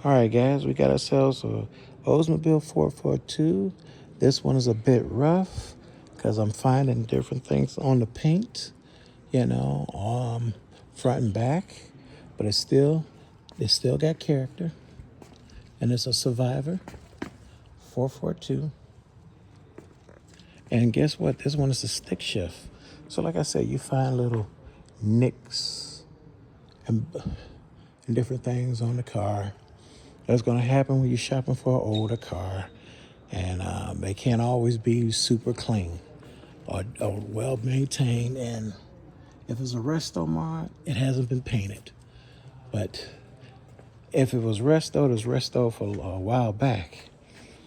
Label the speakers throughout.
Speaker 1: All right, guys, we got ourselves a Oldsmobile 442. This one is a bit rough because I'm finding different things on the paint, front and back, but it still got character, and it's a Survivor 442. And guess what? This one is a stick shift. So, like I said, you find little nicks and different things on the car. That's going to happen when you're shopping for an older car, and they can't always be super clean or well maintained. And if it's a resto mod, it hasn't been painted. But if it was resto, it was resto for a while back.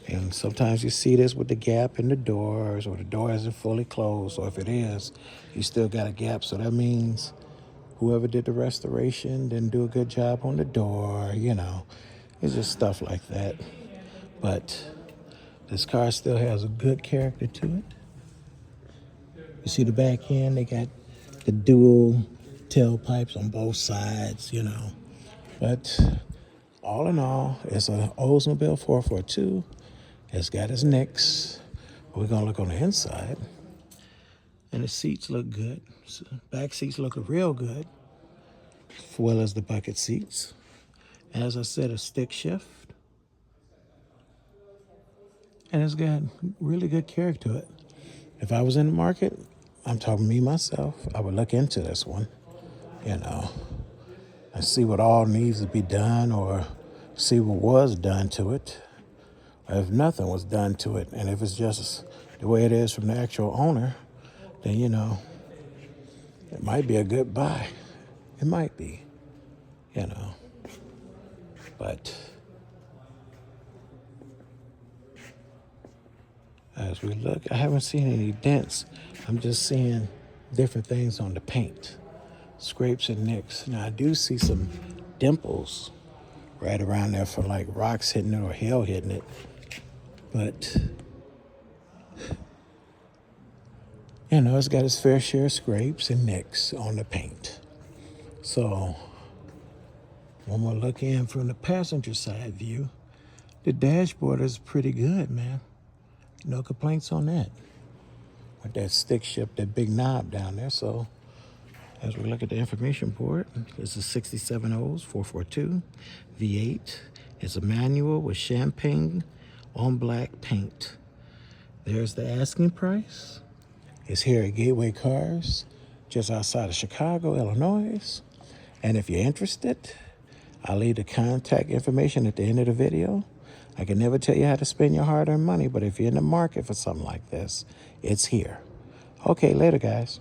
Speaker 1: And sometimes you see this with the gap in the doors, or the door isn't fully closed, or if it is, you still got a gap. So that means whoever did the restoration didn't do a good job on the door, It's just stuff like that. But this car still has a good character to it. You see the back end, they got the dual tailpipes on both sides, But all in all, it's an Oldsmobile 442. It's got its nicks. We're going to look on the inside. And the seats look good. Back seats look real good, as well as the bucket seats. As I said, a stick shift. And it's got really good character to it. If I was in the market, I'm talking me, myself, I would look into this one, and see what all needs to be done, or see what was done to it. If nothing was done to it, and if it's just the way it is from the actual owner, then, it might be a good buy. It might be, But as we look, I haven't seen any dents. I'm just seeing different things on the paint, scrapes and nicks. Now, I do see some dimples right around there for like rocks hitting it or hail hitting it. But, it's got its fair share of scrapes and nicks on the paint. So, when we look in from the passenger side view, the dashboard is pretty good, man. No complaints on that. With that stick shift, that big knob down there. So, as we look at the information board, this is 67 O's 442 V8. It's a manual with champagne on black paint. There's the asking price. It's here at Gateway Cars, just outside of Chicago, Illinois. And if you're interested, I'll leave the contact information at the end of the video. I can never tell you how to spend your hard-earned money, but if you're in the market for something like this, it's here. Okay, later, guys.